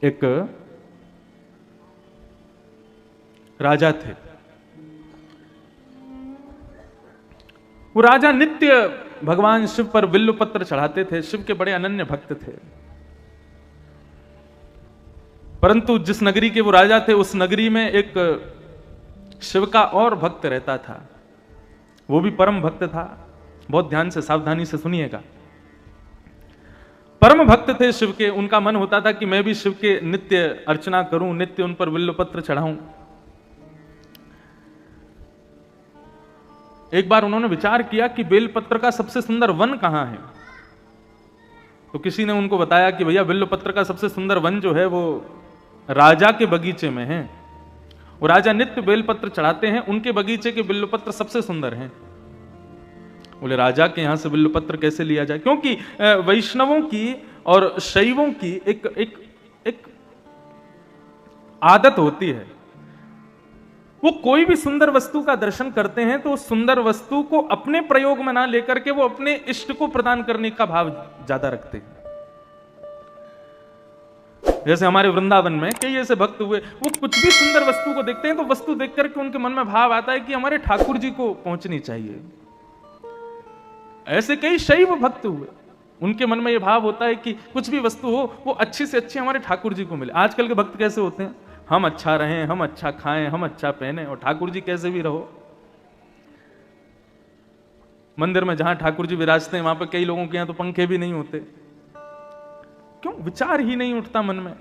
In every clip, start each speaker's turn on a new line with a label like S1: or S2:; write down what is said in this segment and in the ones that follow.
S1: एक राजा थे। वो राजा नित्य भगवान शिव पर बिल्व पत्र चढ़ाते थे, शिव के बड़े अनन्य भक्त थे। परंतु जिस नगरी के वो राजा थे, उस नगरी में एक शिव का और भक्त रहता था। वो भी परम भक्त था। बहुत ध्यान से सावधानी से सुनिएगा। परम भक्त थे शिव के। उनका मन होता था कि मैं भी शिव के नित्य अर्चना करूं, नित्य उन पर बिल्व पत्र चढ़ाऊं। एक बार उन्होंने विचार किया कि बेलपत्र का सबसे सुंदर वन कहां है। तो किसी ने उनको बताया कि भैया बेलपत्र का सबसे सुंदर वन जो है वो राजा के बगीचे में है। वो राजा नित्य बेलपत्र चढ़ाते हैं, उनके बगीचे के बेलपत्र सबसे सुंदर हैं। बोले राजा के यहां से बिल्वपत्र कैसे लिया जाए, क्योंकि वैष्णवों की और शैवों की एक आदत होती है। वो कोई भी सुंदर वस्तु का दर्शन करते हैं तो उस सुंदर वस्तु को अपने प्रयोग में ना लेकर के वो अपने इष्ट को प्रदान करने का भाव ज्यादा रखते हैं। जैसे हमारे वृंदावन में कई ऐसे भक्त हुए, वो कुछ भी सुंदर वस्तु को देखते हैं तो वस्तु देख करके उनके मन में भाव आता है कि हमारे ठाकुर जी को पहुंचनी चाहिए। ऐसे कई शैव भक्त हुए, उनके मन में यह भाव होता है कि कुछ भी वस्तु हो वो अच्छी से अच्छी हमारे ठाकुर जी को मिले। आजकल के भक्त कैसे होते हैं, हम अच्छा रहें, हम अच्छा खाएं, हम अच्छा पहने, और ठाकुर जी कैसे भी रहो। मंदिर में जहां ठाकुर जी विराजते हैं वहां पर कई लोगों के यहां तो पंखे भी नहीं होते। क्यों? विचार ही नहीं उठता मन में।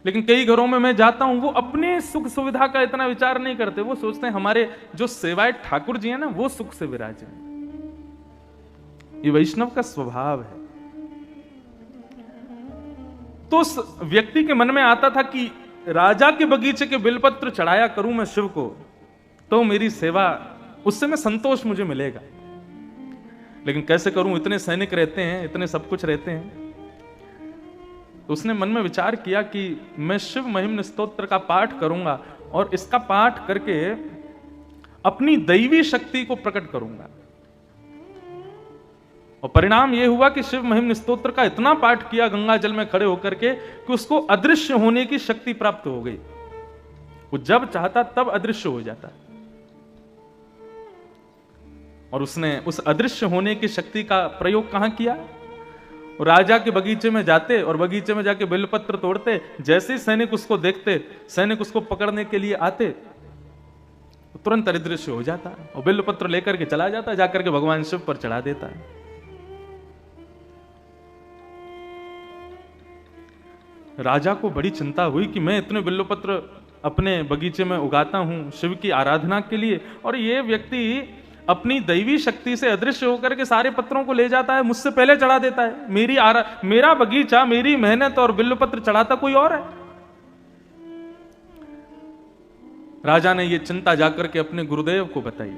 S1: लेकिन कई घरों में मैं जाता हूं, वो अपने सुख सुविधा का इतना विचार नहीं करते। वो सोचते हैं हमारे जो सेवाए ठाकुर जी हैं ना, वो सुख से विराजे। ये वैष्णव का स्वभाव है। तो उस व्यक्ति के मन में आता था कि राजा के बगीचे के बिलपत्र चढ़ाया करूं मैं शिव को, तो मेरी सेवा, उससे मैं संतोष मुझे मिलेगा। लेकिन कैसे करूं, इतने सैनिक रहते हैं, इतने सब कुछ रहते हैं। तो उसने मन में विचार किया कि मैं शिव महिम्न स्तोत्र का पाठ करूंगा और इसका पाठ करके अपनी दैवी शक्ति को प्रकट करूंगा। और परिणाम यह हुआ कि शिव महिम्न स्तोत्र का इतना पाठ किया गंगा जल में खड़े होकर के कि उसको अदृश्य होने की शक्ति प्राप्त हो गई। वो जब चाहता तब अदृश्य हो जाता। और उसने उस अदृश्य होने की शक्ति का प्रयोग कहां किया? राजा के बगीचे में जाते और बगीचे में जाके बेलपत्र तोड़ते। जैसे ही सैनिक उसको देखते, सैनिक उसको पकड़ने के लिए आते, तो तुरंत अदृश्य हो जाता और बेलपत्र लेकर के चला जाता, जाकर के भगवान शिव पर चढ़ा देता है। राजा को बड़ी चिंता हुई कि मैं इतने बेलपत्र अपने बगीचे में उगाता हूं शिव की आराधना के लिए, और ये व्यक्ति अपनी दैवी शक्ति से अदृश्य होकर के सारे पत्रों को ले जाता है, मुझसे पहले चढ़ा देता है। मेरा बगीचा, मेरी मेहनत और बिल्वपत्र चढ़ाता कोई और है। राजा ने यह चिंता जाकर के अपने गुरुदेव को बताई।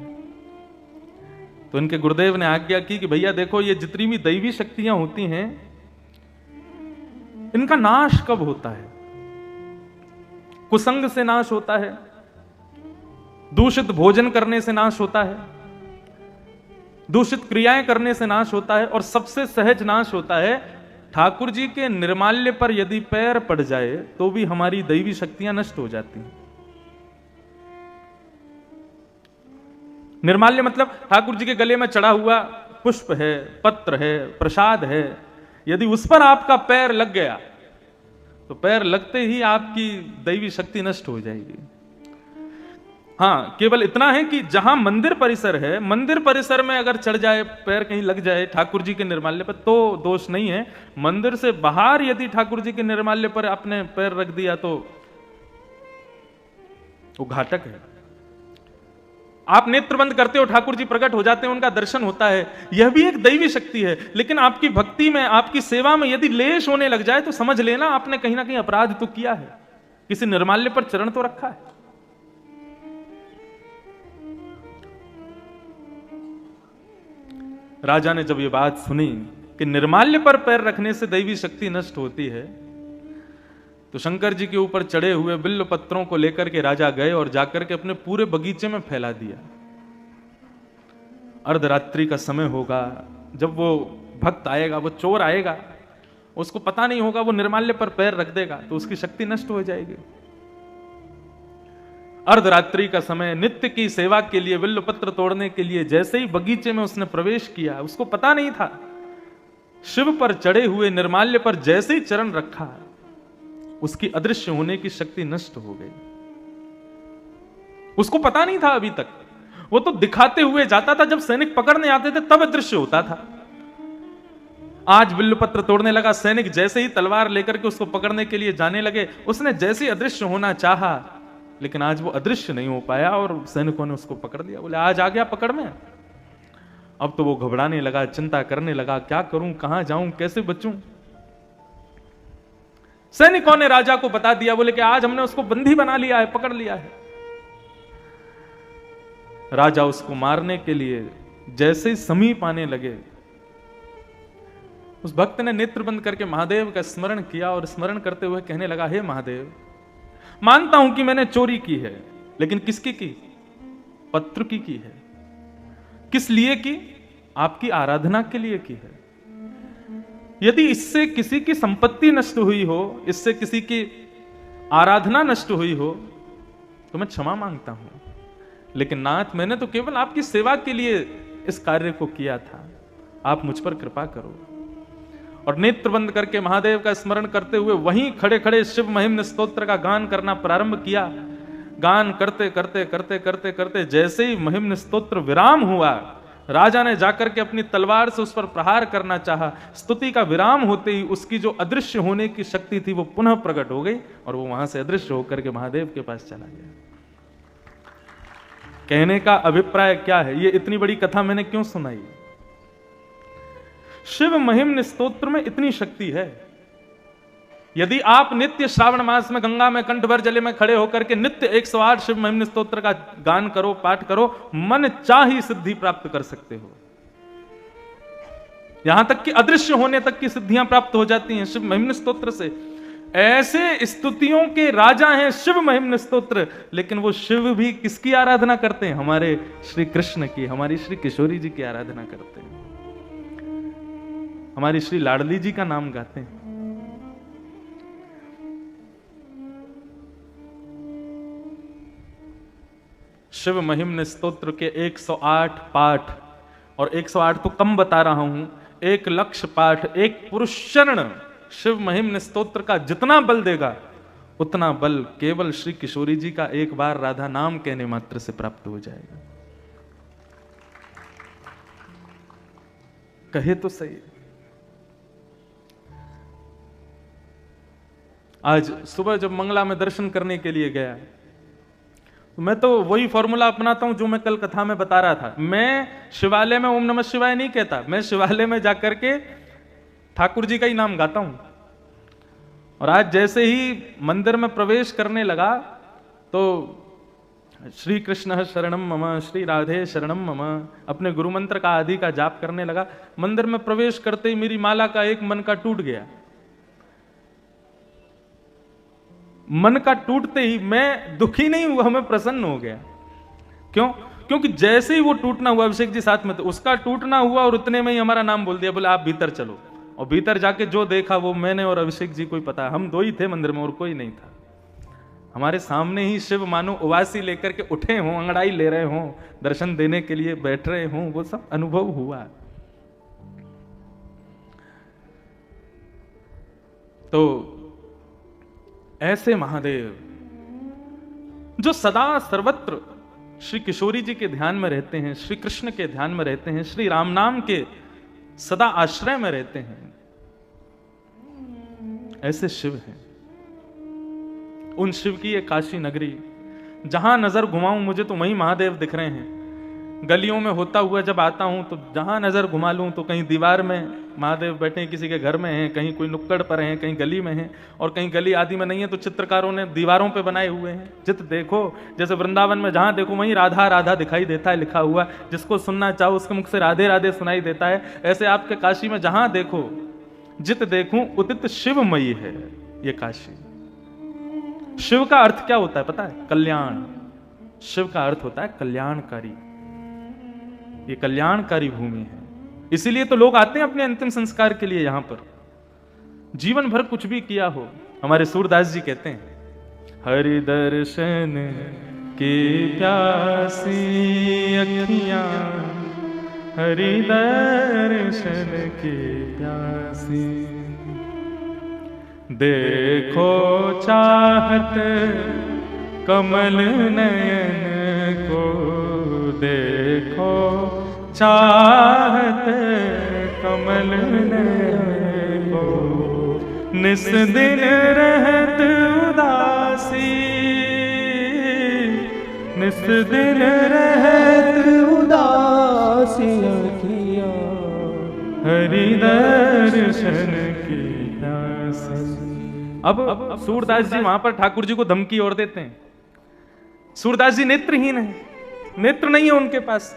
S1: तो इनके गुरुदेव ने आज्ञा की कि भैया देखो, ये जितनी भी दैवी शक्तियां होती हैं, इनका नाश कब होता है? कुसंग से नाश होता है, दूषित भोजन करने से नाश होता है, दूषित क्रियाएं करने से नाश होता है, और सबसे सहज नाश होता है ठाकुर जी के निर्माल्य पर यदि पैर पड़ जाए तो भी हमारी दैवी शक्तियां नष्ट हो जाती हैं। निर्माल्य मतलब ठाकुर जी के गले में चढ़ा हुआ पुष्प है, पत्र है, प्रसाद है, यदि उस पर आपका पैर लग गया तो पैर लगते ही आपकी दैवी शक्ति नष्ट हो जाएगी। हाँ, केवल इतना है कि जहां मंदिर परिसर है, मंदिर परिसर में अगर चढ़ जाए, पैर कहीं लग जाए ठाकुर जी के निर्माल्य पर, तो दोष नहीं है। मंदिर से बाहर यदि ठाकुर जी के निर्माल्य पर आपने पैर रख दिया तो वो घातक है। आप नेत्र बंद करते हो, ठाकुर जी प्रकट हो जाते हैं, उनका दर्शन होता है, यह भी एक दैवी शक्ति है। लेकिन आपकी भक्ति में, आपकी सेवा में यदि लेश होने लग जाए तो समझ लेना आपने कहीं ना कहीं अपराध तो किया है, किसी निर्माल्य पर चरण तो रखा है। राजा ने जब ये बात सुनी कि निर्माल्य पर पैर रखने से दैवी शक्ति नष्ट होती है, तो शंकर जी के ऊपर चढ़े हुए बिल्व पत्रों को लेकर के राजा गए और जाकर के अपने पूरे बगीचे में फैला दिया। अर्धरात्रि का समय होगा, जब वो भक्त आएगा, वो चोर आएगा, उसको पता नहीं होगा, वो निर्माल्य पर पैर रख देगा तो उसकी शक्ति नष्ट हो जाएगी। अर्धरात्रि का समय, नित्य की सेवा के लिए, बिल्व पत्र तोड़ने के लिए जैसे ही बगीचे में उसने प्रवेश किया, उसको पता नहीं था, शिव पर चढ़े हुए निर्माल्य पर जैसे ही चरण रखा, उसकी अदृश्य होने की शक्ति नष्ट हो गई। उसको पता नहीं था अभी तक, वो तो दिखाते हुए जाता था, जब सैनिक पकड़ने आते थे तब अदृश्य होता था। आज बिल्व पत्र तोड़ने लगा, सैनिक जैसे ही तलवार लेकर के उसको पकड़ने के लिए जाने लगे, उसने जैसे ही अदृश्य होना चाहा, लेकिन आज वो अदृश्य नहीं हो पाया और सैनिकों ने उसको पकड़ लिया। बोले आज आ गया पकड़ में। अब तो वो घबराने लगा, चिंता करने लगा, क्या करूं, कहां जाऊं, कैसे बचूं। सैनिकों ने राजा को बता दिया, बोले कि आज हमने उसको बंदी बना लिया है, पकड़ लिया है। राजा उसको मारने के लिए जैसे ही समीप आने लगे, उस भक्त ने नेत्र बंद करके महादेव का स्मरण किया और स्मरण करते हुए कहने लगा, हे महादेव, मानता हूं कि मैंने चोरी की है, लेकिन किसकी की? पत्र की है। किस लिए की? आपकी आराधना के लिए की है। यदि इससे किसी की संपत्ति नष्ट हुई हो, इससे किसी की आराधना नष्ट हुई हो, तो मैं क्षमा मांगता हूं, लेकिन नाथ, मैंने तो केवल आपकी सेवा के लिए इस कार्य को किया था, आप मुझ पर कृपा करो। और नेत्र बंद करके महादेव का स्मरण करते हुए वहीं खड़े खड़े शिव महिम्न स्तोत्र का गान करना प्रारंभ किया। गान करते करते करते करते करते जैसे ही महिम्न स्तोत्र विराम हुआ, राजा ने जाकर के अपनी तलवार से उस पर प्रहार करना चाहा। स्तुति का विराम होते ही उसकी जो अदृश्य होने की शक्ति थी वो पुनः प्रकट हो गई और वो वहां से अदृश्य होकर के महादेव के पास चला गया। कहने का अभिप्राय क्या है, ये इतनी बड़ी कथा मैंने क्यों सुनाई? शिव महिम्न स्तोत्र में इतनी शक्ति है। यदि आप नित्य श्रावण मास में गंगा में कंठ भर जले में खड़े होकर के नित्य 108 शिव महिम्न स्तोत्र का गान करो, पाठ करो, मन चाही सिद्धि प्राप्त कर सकते हो। यहां तक कि अदृश्य होने तक की सिद्धियां प्राप्त हो जाती हैं शिव महिम्न स्तोत्र से। ऐसे स्तुतियों के राजा हैं शिव महिम्न स्तोत्र, लेकिन वो शिव भी किसकी आराधना करते हैं? हमारे श्री कृष्ण की, हमारी श्री किशोरी जी की आराधना करते हैं, हमारी श्री लाडली जी का नाम गाते हैं। शिव महिम्न स्तोत्र के 108 पाठ, और 108 तो कम बता रहा हूं, 1,00,000 पाठ, एक पुरुष चरण शिव महिम्न स्तोत्र का जितना बल देगा, उतना बल केवल श्री किशोरी जी का एक बार राधा नाम कहने मात्र से प्राप्त हो जाएगा। कहे तो सही। आज सुबह जब मंगला में दर्शन करने के लिए गया, तो मैं तो वही फॉर्मूला अपनाता हूं जो मैं कल कथा में बता रहा था। मैं शिवालय में ओम नमः शिवाय नहीं कहता, मैं शिवालय में जाकर के ठाकुर जी का ही नाम गाता हूं। और आज जैसे ही मंदिर में प्रवेश करने लगा तो श्री कृष्ण शरणम मम, श्री राधे शरणम मम, अपने गुरु मंत्र का आदि का जाप करने लगा। मंदिर में प्रवेश करते ही मेरी माला का एक मन का टूट गया। मन का टूटते ही मैं दुखी नहीं हुआ, मैं प्रसन्न हो गया। क्यों? क्योंकि जैसे ही वो टूटना हुआ, अभिषेक जी साथ में थे, उसका टूटना हुआ और उतने में ही हमारा नाम बोल दिया, बोले आप भीतर चलो। और भीतर जाके जो देखा वो मैंने और अभिषेक जी को ही पता, हम दो ही थे मंदिर में और कोई नहीं था। हमारे सामने ही शिव मानो उवासी लेकर के उठे हों, अंगड़ाई ले रहे हों, दर्शन देने के लिए बैठ रहे हों, वो सब अनुभव हुआ। तो ऐसे महादेव जो सदा सर्वत्र श्री किशोरी जी के ध्यान में रहते हैं, श्री कृष्ण के ध्यान में रहते हैं, श्री राम नाम के सदा आश्रय में रहते हैं, ऐसे शिव हैं। उन शिव की एक काशी नगरी, जहां नजर घुमाऊं मुझे तो वहीं महादेव दिख रहे हैं। गलियों में होता हुआ जब आता हूं तो जहां नजर घुमा लूं तो कहीं दीवार में महादेव बैठे हैं, किसी के घर में हैं, कहीं कोई नुक्कड़ पर हैं, कहीं गली में हैं, और कहीं गली आदि में नहीं है तो चित्रकारों ने दीवारों पे बनाए हुए हैं। जित देखो, जैसे वृंदावन में जहां देखो वहीं राधा राधा दिखाई देता है लिखा हुआ, जिसको सुनना चाहो उसके मुख से राधे राधे सुनाई देता है। ऐसे आपके काशी में जहां देखो, जित देखूं उदित शिवमयी है ये काशी। शिव का अर्थ क्या होता है पता है? कल्याण। शिव का अर्थ होता है कल्याणकारी। ये कल्याणकारी भूमि है, इसीलिए तो लोग आते हैं अपने अंतिम संस्कार के लिए यहां पर। जीवन भर कुछ भी किया हो, हमारे सूरदास जी कहते हैं, हरि दर्शन की प्यासी अखियां, हरि दर्शन की प्यासी, देखो चाहत कमल नयन को, देखो चाहत कमल नयन को, निस दिन रहत उदासी, निस दिन रहत उदासी अखियां, हरि दर्शन की प्यासी। अब सूरदास जी वहां पर ठाकुर जी को धमकी और देते हैं। सूरदास जी नेत्रहीन है, नेत्र नहीं है उनके पास।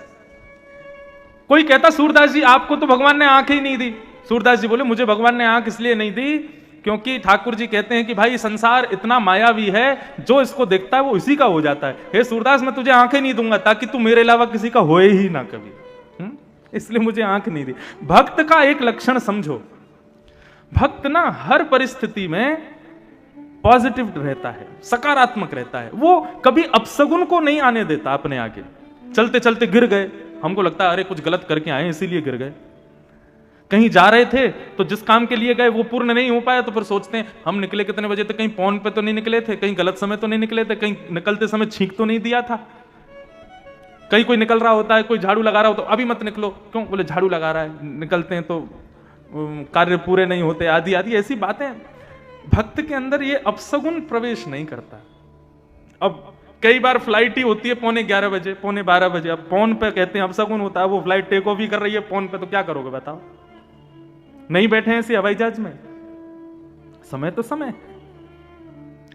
S1: कोई कहता सूरदास जी आपको तो भगवान ने आंख ही नहीं दी। सूरदास जी बोले मुझे भगवान ने आंख इसलिए नहीं दी क्योंकि ठाकुर जी कहते हैं कि भाई संसार इतना मायावी है, जो इसको देखता है वो इसी का हो जाता है। हे सूरदास मैं तुझे आंखें नहीं दूंगा ताकि तू मेरे अलावा किसी का होए ही ना कभी, इसलिए मुझे आंख नहीं दी। भक्त का एक लक्षण समझो, भक्त ना हर परिस्थिति में पॉजिटिव रहता है, सकारात्मक रहता है। वो कभी अपशगुन को नहीं आने देता अपने आगे। चलते चलते गिर गए, हमको लगता है अरे कुछ गलत करके आए इसीलिए गिर गए। कहीं जा रहे थे तो जिस काम के लिए गए वो पूर्ण नहीं हो पाया तो फिर सोचते हैं हम निकले कितने बजे थे, कहीं पौन पे तो नहीं निकले थे, कहीं गलत समय तो नहीं निकले थे, कहीं निकलते समय छींक तो नहीं दिया था। कहीं कोई निकल रहा होता है, कोई झाड़ू लगा रहा होता है, अभी मत निकलो, क्यों? बोले झाड़ू लगा रहा है, निकलते हैं तो कार्य पूरे नहीं होते, आदि आदि ऐसी बातें। भक्त के अंदर ये अपशगुन प्रवेश नहीं करता। अब कई बार फ्लाइट ही होती है 11:15 बजे, 11:45 बजे, अब पौन पे कहते हैं अपशगुन होता है, वो फ्लाइट टेक ऑफ ही कर रही है पौन पे, तो क्या करोगे बताओ? नहीं बैठे हैं इसी हवाई जहाज में, समय तो समय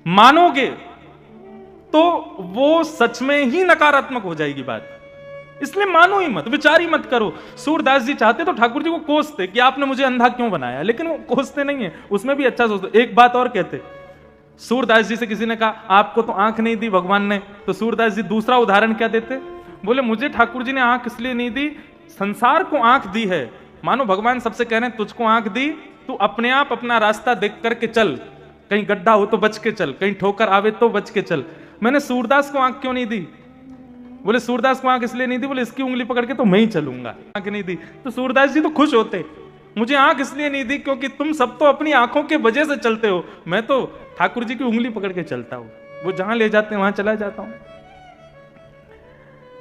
S1: मानोगे तो वो सच में ही नकारात्मक हो जाएगी बात, इसलिए मानो ही मत, विचार ही मत करो। सूरदास जी चाहते तो ठाकुर जी को कोसते कि आपने मुझे अंधा क्यों बनाया, लेकिन वो कोसते नहीं है, उसमें भी अच्छा सोचते। एक बात और कहते, सूरदास जी से किसी ने कहा आपको तो आंख नहीं दी भगवान ने, तो सूरदास जी दूसरा उदाहरण क्या देते, बोले मुझे ठाकुर जी ने आंख इसलिए नहीं दी, संसार को आंख दी है। मानो भगवान सबसे कह रहे हैं तुझको आंख दी, तू अपने आप अपना रास्ता देख करके चल, कहीं गड्ढा हो तो बच के चल, कहीं ठोकर आवे तो बच के चल। मैंने सूरदास को आंख क्यों नहीं दी? बोले सूरदास को आंख इसलिए नहीं दी, बोले इसकी उंगली पकड़ के तो मैं ही चलूंगा, आंख नहीं दी। तो सूरदास जी तो खुश होते, मुझे आंख इसलिए नहीं दी क्योंकि तुम सब तो अपनी आंखों के वजह से चलते हो, मैं तो ठाकुर जी की उंगली पकड़ के चलता हूं, वो जहां ले जाते हैं वहां चला जाता हूं।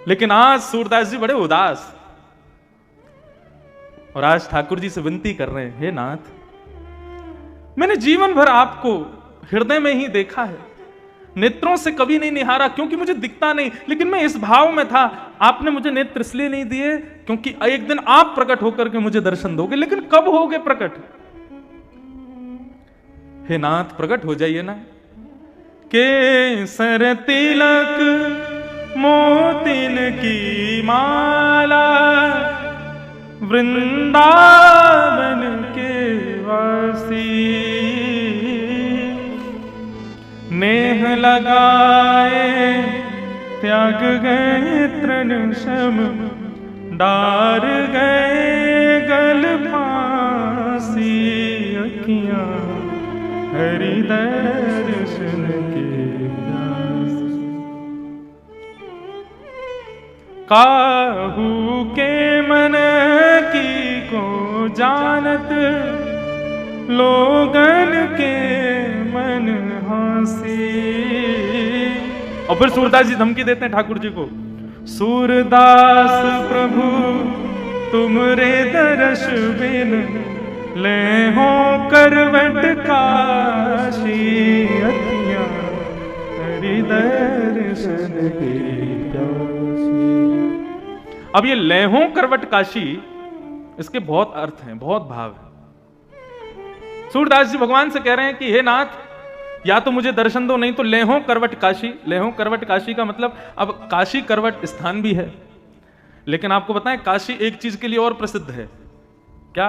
S1: लेकिन आज सूरदास जी बड़े उदास, और आज ठाकुर जी से विनती कर रहे हैं, हे नाथ मैंने जीवन भर आपको हृदय में ही देखा है, नेत्रों से कभी नहीं निहारा क्योंकि मुझे दिखता नहीं, लेकिन मैं इस भाव में था, आपने मुझे नेत्र इसलिए नहीं दिए क्योंकि एक दिन आप प्रकट होकर के मुझे दर्शन दोगे, लेकिन कब होगे प्रकट? हे नाथ प्रकट हो जाइए ना। केसर तिलक मोतिन की माला, वृंदावन के वासी, नेह लगाए त्याग गए तृण शम, डार गए गल फांसी, अखियां हरि दर्शन के प्यासी। काहू के मन की को जानत, लोगन के मन हासी। और फिर सूरदास जी धमकी देते हैं ठाकुर जी को, सूरदास प्रभु तुमरे दर्श बिन, ले हो करवट काशी, अखियां हरि दर्शन की प्यासी। अब ये लेहों करवट काशी, इसके बहुत अर्थ हैं, बहुत भाव हैं। सूरदास जी भगवान से कह रहे हैं कि हे नाथ या तो मुझे दर्शन दो, नहीं तो लेहों करवट काशी। लेहों करवट काशी का मतलब, अब काशी करवट स्थान भी है, लेकिन आपको बताएं काशी एक चीज के लिए और प्रसिद्ध है, क्या?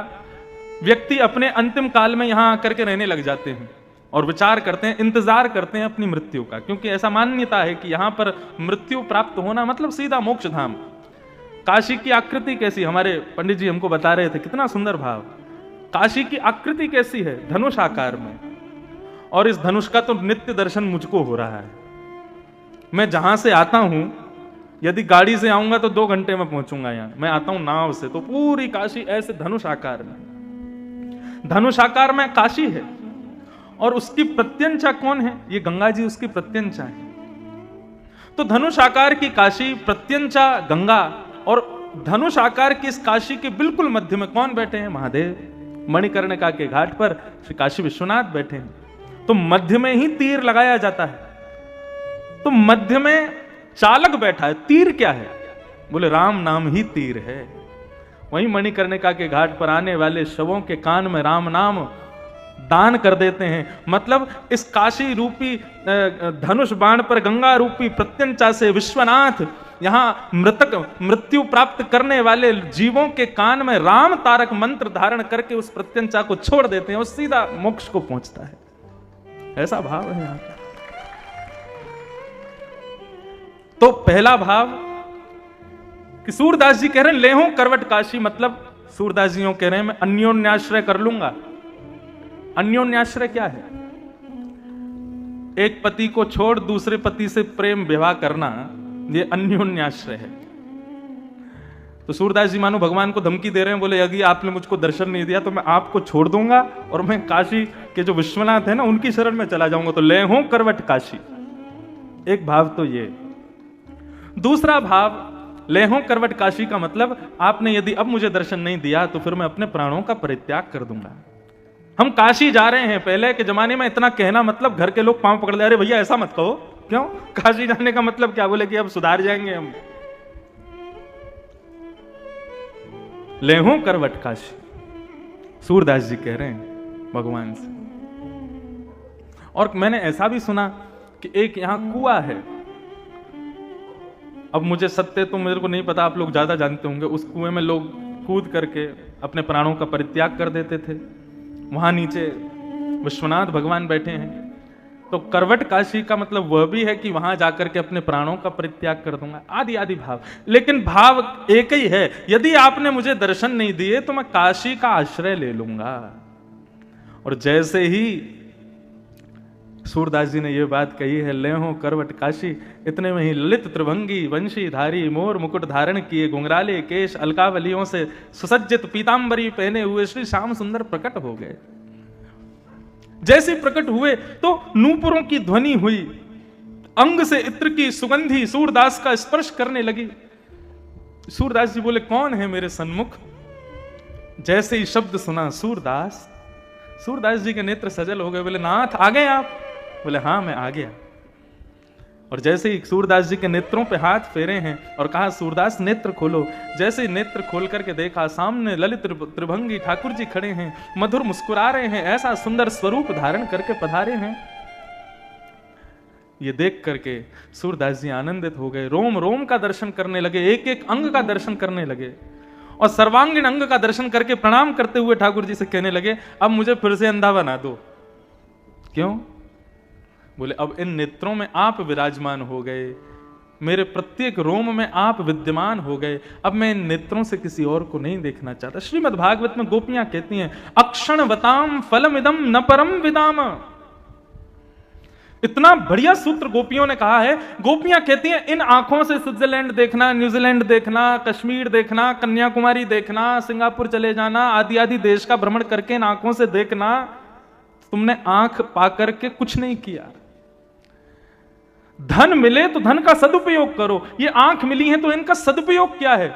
S1: व्यक्ति अपने अंतिम काल में यहां आकर के रहने लग जाते हैं और विचार करते हैं, इंतजार करते हैं अपनी मृत्यु का, क्योंकि ऐसा मान्यता है कि यहां पर मृत्यु प्राप्त होना मतलब सीधा मोक्ष धाम। काशी की आकृति कैसी, हमारे पंडित जी हमको बता रहे थे, कितना सुंदर भाव। काशी की आकृति कैसी है? धनुष आकार में, और इस धनुष का तो नित्य दर्शन मुझको हो रहा है। मैं जहां से आता हूं, यदि गाड़ी से आऊंगा तो 2 घंटे में पहुंचूंगा यहां। मैं आता हूं नाव से, तो पूरी काशी ऐसे धनुष आकार में, धनुष आकार में काशी है। और उसकी प्रत्यंचा कौन है? ये गंगा जी उसकी प्रत्यंचा है। तो धनुष आकार की काशी, प्रत्यंचा गंगा, और धनुष आकार की इस काशी के बिल्कुल मध्य में कौन बैठे हैं? महादेव। मणिकर्णिका के घाट पर श्री काशी विश्वनाथ बैठे हैं। तो मध्य में ही तीर लगाया जाता है। तो मध्य में चालक बैठा है। तीर क्या है? बोले राम नाम ही तीर है। वहीं मणिकर्णिका के घाट पर आने वाले शवों के कान में राम नाम दान कर देते हैं। मतलब इस काशी रूपी धनुष बाण पर गंगा रूपी प्रत्यंचा से विश्वनाथ यहां मृत्यु प्राप्त करने वाले जीवों के कान में राम तारक मंत्र धारण करके उस प्रत्यंचा को छोड़ देते हैं और सीधा मोक्ष को पहुंचता है। ऐसा भाव है यहां का। तो पहला भाव कि सूरदास जी कह रहे हैं लेहूं करवट काशी, मतलब सूरदास जी कह रहे हैं मैं अन्योन्याश्रय कर लूंगा। अन्योन्याश्रय क्या है? एक पति को छोड़ दूसरे पति से प्रेम विवाह करना, ये अन्योन्याश्रय है। तो सूरदास जी मानो भगवान को धमकी दे रहे हैं, बोले यदि आपने मुझको दर्शन नहीं दिया तो मैं आपको छोड़ दूंगा और मैं काशी के जो विश्वनाथ है ना उनकी शरण में चला जाऊंगा। तो लेहूं करवट काशी, एक भाव तो ये। दूसरा भाव, लेहूं करवट काशी का मतलब आपने यदि अब मुझे दर्शन नहीं दिया तो फिर मैं अपने प्राणों का परित्याग कर दूंगा। हम काशी जा रहे हैं। पहले के जमाने में इतना कहना मतलब घर के लोग पांव पकड़ ले, अरे भैया ऐसा मत कहो। क्यों? काशी जाने का मतलब क्या? बोले कि अब सुधार जाएंगे हम। लेहूं करवट काशी, सूरदास जी कह रहे हैं भगवान से। और मैंने ऐसा भी सुना कि एक यहां कुआं है। अब मुझे सत्य तो मेरे को नहीं पता, आप लोग ज्यादा जानते होंगे। उस कुएं में लोग कूद करके अपने प्राणों का परित्याग कर देते थे। वहां नीचे विश्वनाथ भगवान बैठे हैं। तो करवट काशी का मतलब वह भी है कि वहां जाकर के अपने प्राणों का परित्याग कर दूंगा, आदि आदि भाव। लेकिन भाव एक ही है, यदि आपने मुझे दर्शन नहीं दिए तो मैं काशी का आश्रय ले लूंगा। और जैसे ही सूरदास जी ने यह बात कही है, लेहूं करवट काशी, इतने में ही ललित त्रिभंगी वंशीधारी मोर मुकुट धारण किए घुंघराले केश अलकावलियों से सुसज्जित पीतांबरी पहने हुए श्री श्याम सुंदर प्रकट हो गए। जैसे प्रकट हुए तो नूपुरों की ध्वनि हुई, अंग से इत्र की सुगंधी सूरदास का स्पर्श करने लगी। सूरदास जी बोले कौन है मेरे सन्मुख? जैसे ही शब्द सुना सूरदास, सूरदास जी के नेत्र सजल हो गए। बोले नाथ आ गए आप? बोले हाँ मैं आ गया। और जैसे ही सूरदास जी के नेत्रों पे हाथ फेरे हैं और कहा सूरदास नेत्र खोलो। जैसे ही नेत्र खोल करके देखा, सामने ललित त्रिभंगी ठाकुर जी खड़े हैं, मधुर मुस्कुरा रहे हैं, ऐसा सुंदर स्वरूप धारण करके पधारे हैं। ये देख करके सूरदास जी आनंदित हो गए, रोम रोम का दर्शन करने लगे, एक एक अंग का दर्शन करने लगे और सर्वांगीण अंग का दर्शन करके प्रणाम करते हुए ठाकुर जी से कहने लगे अब मुझे फिर से अंधा बना दो। क्यों? बोले अब इन नेत्रों में आप विराजमान हो गए, मेरे प्रत्येक रोम में आप विद्यमान हो गए, अब मैं इन नेत्रों से किसी और को नहीं देखना चाहता। श्रीमद् भागवत में गोपियां कहती हैं अक्षण वताम फलमिदम न परम विदाम। इतना बढ़िया सूत्र गोपियों ने कहा है। गोपियां कहती हैं इन आंखों से स्विट्जरलैंड देखना, न्यूजीलैंड देखना, कश्मीर देखना, कन्याकुमारी देखना, सिंगापुर चले जाना, आदि आदि देश का भ्रमण करके इन आंखों से देखना, तुमने आंख पाकर के कुछ नहीं किया। धन मिले तो धन का सदुपयोग करो। ये आंख मिली है तो इनका सदुपयोग क्या है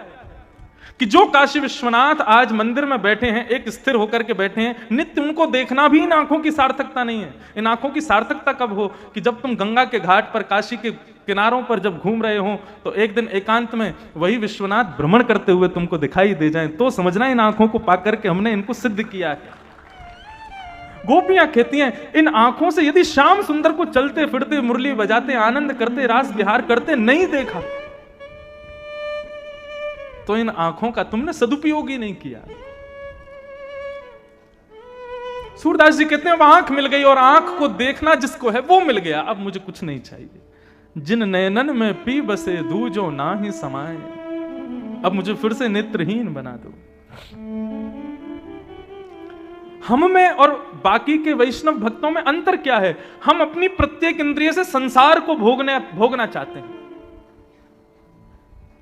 S1: कि जो काशी विश्वनाथ आज मंदिर में बैठे हैं, एक स्थिर होकर के बैठे हैं, नित्य उनको देखना भी इन आंखों की सार्थकता नहीं है। इन आंखों की सार्थकता कब हो कि जब तुम गंगा के घाट पर, काशी के किनारों पर जब घूम रहे हो तो एक दिन एकांत में वही विश्वनाथ भ्रमण करते हुए तुमको दिखाई दे जाए, तो समझना इन आंखों को पाकर के हमने इनको सिद्ध किया है। गोपियां कहती हैं इन आंखों से यदि श्याम सुंदर को चलते फिरते, मुरली बजाते, आनंद करते, रास विहार करते नहीं देखा तो इन आंखों का तुमने सदुपयोग ही नहीं किया। सूरदास जी कहते हैं अब आंख मिल गई और आंख को देखना जिसको है वो मिल गया, अब मुझे कुछ नहीं चाहिए। जिन नयनन में पी बसे दूजो ना ही समाए, अब मुझे फिर से नेत्रहीन बना दो। हम में और बाकी के वैष्णव भक्तों में अंतर क्या है? हम अपनी प्रत्येक इंद्रिय से संसार को भोगना चाहते हैं।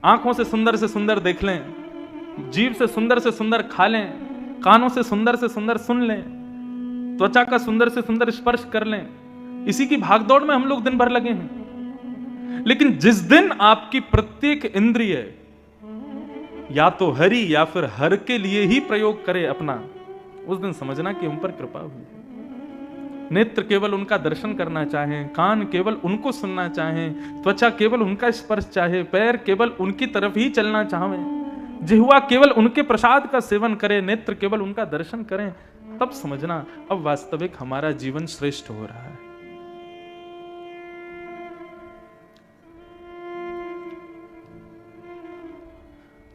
S1: आंखों से सुंदर देख लें, जीभ से सुंदर खा लें, कानों से सुंदर सुन लें, त्वचा का सुंदर से सुंदर स्पर्श कर लें। इसी की भागदौड़ में हम लोग दिन भर लगे हैं। लेकिन जिस दिन आपकी प्रत्येक इंद्रिय या तो हरि या फिर हर के लिए ही प्रयोग करे अपना, उस दिन समझना कि हम पर कृपा हुई है। नेत्र केवल उनका दर्शन करना चाहें, कान केवल उनको सुनना चाहें, त्वचा केवल उनका स्पर्श चाहे, पैर केवल उनकी तरफ ही चलना चाहें, जिह्वा केवल उनके प्रसाद का सेवन करे, नेत्र केवल उनका दर्शन करें, तब समझना अब वास्तविक हमारा जीवन श्रेष्ठ हो रहा है।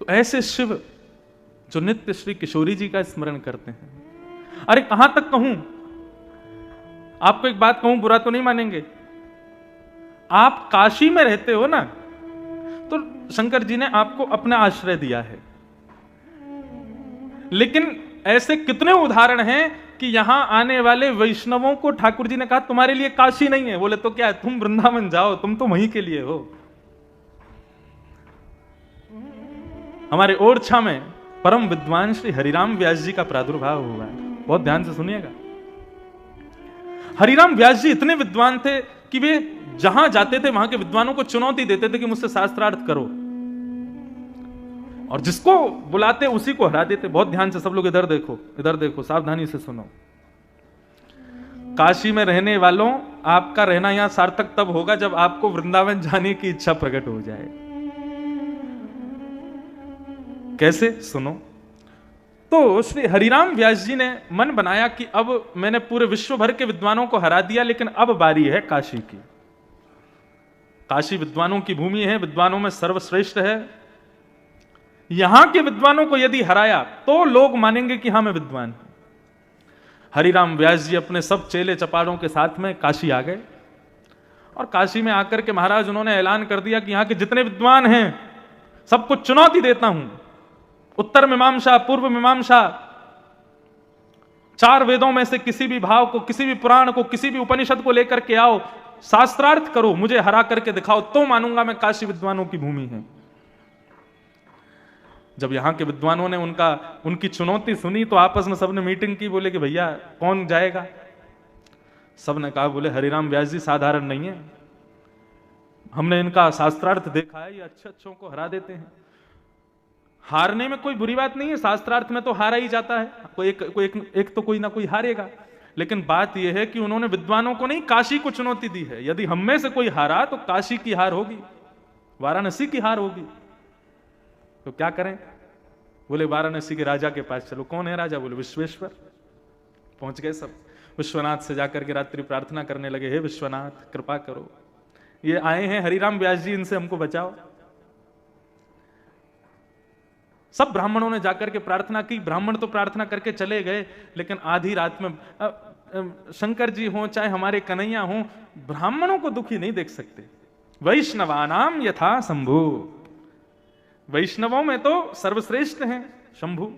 S1: तो ऐसे शिव जो नित्य श्री किशोरी जी का स्मरण करते हैं। अरे कहां तक कहूं, आपको एक बात कहूं, बुरा तो नहीं मानेंगे। आप काशी में रहते हो ना, तो शंकर जी ने आपको अपना आश्रय दिया है। लेकिन ऐसे कितने उदाहरण हैं कि यहां आने वाले वैष्णवों को ठाकुर जी ने कहा तुम्हारे लिए काशी नहीं है। बोले तो क्या है, तुम वृंदावन जाओ, तुम तो वहीं के लिए हो। हमारे ओरछा में परम विद्वान श्री हरिराम व्यास जी का प्रादुर्भाव हुआ है। बहुत ध्यान से सुनिएगा। हरिराम व्यास जी इतने विद्वान थे कि वे जहां जाते थे वहां के विद्वानों को चुनौती देते थे कि मुझसे शास्त्रार्थ करो, और जिसको बुलाते उसी को हरा देते। बहुत ध्यान से सब लोग इधर देखो, सावधानी से सुनो। काशी में रहने वालों, आपका रहना यहां सार्थक तब होगा जब आपको वृंदावन जाने की इच्छा प्रकट हो जाए। कैसे? सुनो। तो श्री हरिराम व्यास जी ने मन बनाया कि अब मैंने पूरे विश्व भर के विद्वानों को हरा दिया, लेकिन अब बारी है काशी की। काशी विद्वानों की भूमि है, विद्वानों में सर्वश्रेष्ठ है। यहां के विद्वानों को यदि हराया तो लोग मानेंगे कि हाँ मैं विद्वान हूं। हरिराम व्यास जी अपने सब चेले चपाड़ों के साथ में काशी आ गए, और काशी में आकर के महाराज उन्होंने ऐलान कर दिया कि यहां के जितने विद्वान हैं सबको चुनौती देता हूं। उत्तर मीमांसा, पूर्व मीमांसा, 4 वेदों में से किसी भी भाव को, किसी भी पुराण को, किसी भी उपनिषद को लेकर के आओ, शास्त्रार्थ करो, मुझे हरा करके दिखाओ, तो मानूंगा मैं काशी विद्वानों की भूमि है। जब यहां के विद्वानों ने उनकी चुनौती सुनी तो आपस में सबने मीटिंग की। बोले कि भैया कौन जाएगा? सबने कहा, बोले हरिराम व्यास जी साधारण नहीं है, हमने इनका शास्त्रार्थ देखा है, ये अच्छे को हरा देते हैं। हारने में कोई बुरी बात नहीं है, शास्त्रार्थ में तो हारा ही जाता है, एक तो कोई ना कोई हारेगा। लेकिन बात यह है कि उन्होंने विद्वानों को नहीं, काशी को चुनौती दी है। यदि हम में से कोई हारा तो काशी की हार होगी, वाराणसी की हार होगी। तो क्या करें? बोले वाराणसी के राजा के पास चलो। कौन है राजा? बोले विश्वेश्वर। पहुंच गए सब, विश्वनाथ से जाकर के रात्रि प्रार्थना करने लगे, हे विश्वनाथ कृपा करो, ये आए हैं हरिराम व्यास जी, इनसे हमको बचाओ। सब ब्राह्मणों ने जाकर के प्रार्थना की। ब्राह्मण तो प्रार्थना करके चले गए, लेकिन आधी रात में शंकर जी हो चाहे हमारे कन्हैया हो, ब्राह्मणों को दुखी नहीं देख सकते। वैष्णवानाम यथा शंभु, वैष्णवों में तो सर्वश्रेष्ठ हैं शंभु,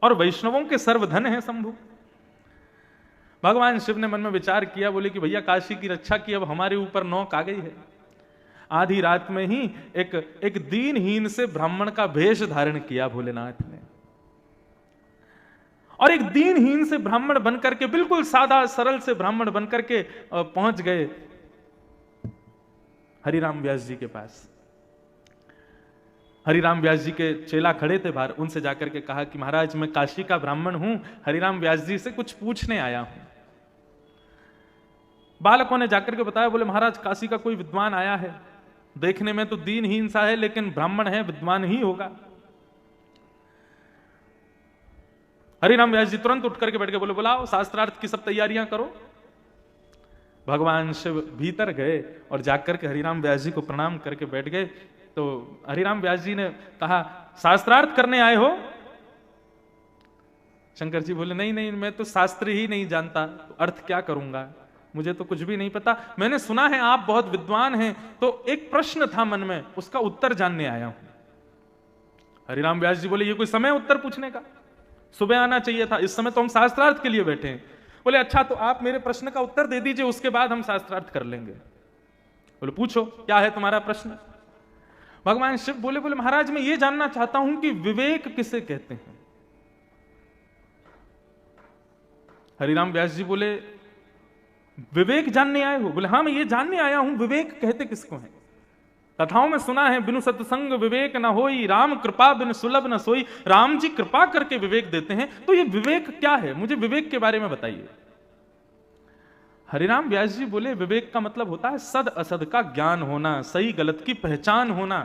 S1: और वैष्णवों के सर्वधन है शंभु। भगवान शिव ने मन में विचार किया, बोले कि भैया काशी की रक्षा की अब हमारे ऊपर नौक आ गई है। आधी रात में ही एक दीनहीन से ब्राह्मण का भेष धारण किया भोलेनाथ ने, और एक दीनहीन से ब्राह्मण बनकर के, बिल्कुल सादा सरल से ब्राह्मण बनकर के पहुंच गए हरिराम व्यास जी के पास। हरिराम व्यास जी के चेला खड़े थे बाहर, उनसे जाकर के कहा कि महाराज मैं काशी का ब्राह्मण हूं, हरिराम व्यास जी से कुछ पूछने आया हूं। बालकों ने जाकर के बताया, बोले महाराज काशी का कोई विद्वान आया है, देखने में तो दीनहीन सा है लेकिन ब्राह्मण है, विद्वान ही होगा। हरिराम व्यास जी तुरंत उठ करके बैठ के बोले, बुलाओ, शास्त्रार्थ की सब तैयारियां करो। भगवान शिव भीतर गए और जाकर के हरिराम व्यास जी को प्रणाम करके बैठ गए। तो हरिराम व्यास जी ने कहा, शास्त्रार्थ करने आए हो? शंकर जी बोले, नहीं मैं तो शास्त्र ही नहीं जानता, तो अर्थ क्या करूंगा, मुझे तो कुछ भी नहीं पता। मैंने सुना है आप बहुत विद्वान हैं, तो एक प्रश्न था मन में, उसका उत्तर जानने आया हूं। हरिराम व्यास जी बोले, ये कोई समय उत्तर पूछने का? सुबह आना चाहिए था, इस समय तो हम शास्त्रार्थ के लिए बैठे हैं। बोले अच्छा तो आप मेरे प्रश्न का उत्तर दे दीजिए, उसके बाद हम शास्त्रार्थ कर लेंगे। बोले पूछो क्या है तुम्हारा प्रश्न। भगवान शिव बोले महाराज मैं ये जानना चाहता हूं कि विवेक किसे कहते हैं। हरिराम व्यास जी बोले विवेक जानने आए हो। बोले हाँ मैं ये जानने आया हूं विवेक कहते किसको है। कथाओं में सुना है बिनु सत्संग विवेक न होई, राम कृपा बिन सुलभ न सोई। राम जी कृपा करके विवेक देते हैं, तो ये विवेक क्या है, मुझे विवेक के बारे में बताइए। हरिराम व्यास जी बोले विवेक का मतलब होता है सद असद का ज्ञान होना, सही गलत की पहचान होना।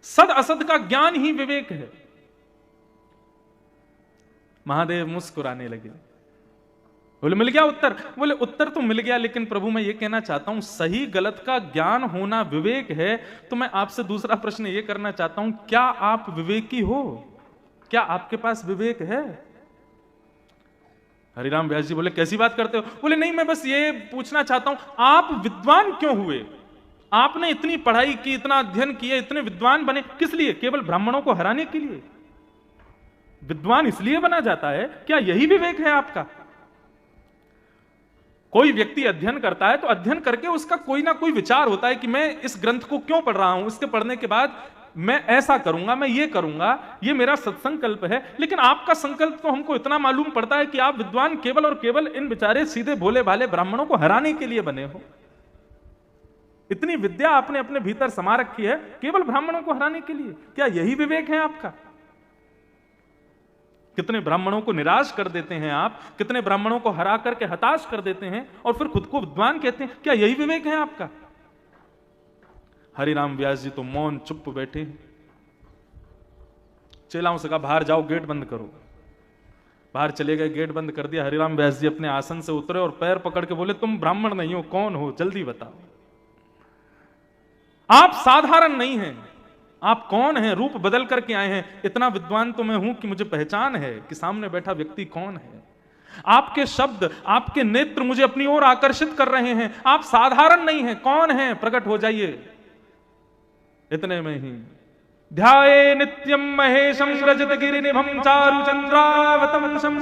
S1: सद असद का ज्ञान ही विवेक है। महादेव मुस्कुराने लगे। बोले मिल गया उत्तर। बोले उत्तर तो मिल गया, लेकिन प्रभु मैं ये कहना चाहता हूं सही गलत का ज्ञान होना विवेक है, तो मैं आपसे दूसरा प्रश्न ये करना चाहता हूं क्या आप विवेकी हो, क्या आपके पास विवेक है। हरिराम व्यास जी बोले कैसी बात करते हो। बोले नहीं मैं बस ये पूछना चाहता हूं आप विद्वान क्यों हुए, आपने इतनी पढ़ाई की, इतना अध्ययन किया, इतने विद्वान बने किस लिए, केवल ब्राह्मणों को हराने के लिए। विद्वान इसलिए बना जाता है, क्या यही विवेक है आपका। कोई व्यक्ति अध्ययन करता है तो अध्ययन करके उसका कोई ना कोई विचार होता है कि मैं इस ग्रंथ को क्यों पढ़ रहा हूं, इसके पढ़ने के बाद मैं ऐसा करूंगा, मैं ये करूंगा, ये मेरा सत्संकल्प है। लेकिन आपका संकल्प तो हमको इतना मालूम पड़ता है कि आप विद्वान केवल और केवल इन बेचारे सीधे भोले भाले ब्राह्मणों को हराने के लिए बने हो। इतनी विद्या आपने अपने भीतर समा रखी है केवल ब्राह्मणों को हराने के लिए, क्या यही विवेक है आपका। कितने ब्राह्मणों को निराश कर देते हैं आप, कितने ब्राह्मणों को हरा करके हताश कर देते हैं और फिर खुद को विद्वान कहते हैं, क्या यही विवेक है आपका। हरिराम व्यास जी तो मौन चुप बैठे। चेलाओं से कहा बाहर जाओ, गेट बंद करो। बाहर चले गए, गेट बंद कर दिया। हरिराम व्यास जी अपने आसन से उतरे और पैर पकड़ के बोले तुम ब्राह्मण नहीं हो, कौन हो जल्दी बताओ। आप साधारण नहीं हैं, आप कौन हैं, रूप बदल करके आए हैं। इतना विद्वान तो मैं हूं कि मुझे पहचान है कि सामने बैठा व्यक्ति कौन है। आपके शब्द, आपके नेत्र मुझे अपनी ओर आकर्षित कर रहे हैं। आप साधारण नहीं हैं, कौन हैं, प्रकट हो जाइए। इतने में ही ध्याये नित्यम महेशम रजत गिरिनिभं चारु चंद्रावतंसम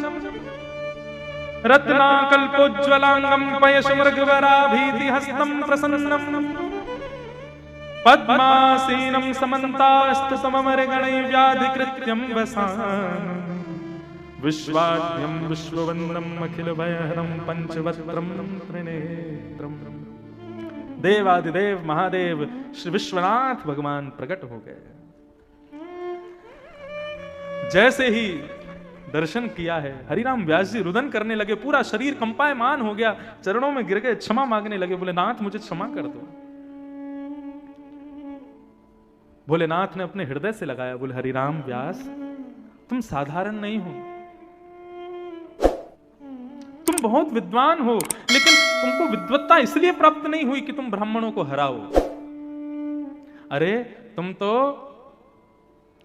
S1: रत्नाकल्पोज्ज्वलांगम पयशमृगवराभीति हस्तं प्रसन्नम पद्मासीनं समन्तास्तु सममरगणैः व्याधिकृत्यं वसानं विश्वाद्यं विश्ववन्दनं अखिलभयहरं पंचवक्त्रं त्रिनेत्रं। देवादिदेव महादेव श्री विश्वनाथ भगवान प्रकट हो गए। जैसे ही दर्शन किया है हरिराम व्यास जी रुदन करने लगे, पूरा शरीर कंपायमान हो गया, चरणों में गिर गए, क्षमा मांगने लगे। बोले नाथ मुझे क्षमा कर दो। भोलेनाथ ने अपने हृदय से लगाया। बोले हरिराम व्यास तुम साधारण नहीं हो, तुम बहुत विद्वान हो, लेकिन तुमको विद्वत्ता इसलिए प्राप्त नहीं हुई कि तुम ब्राह्मणों को हराओ। अरे तुम तो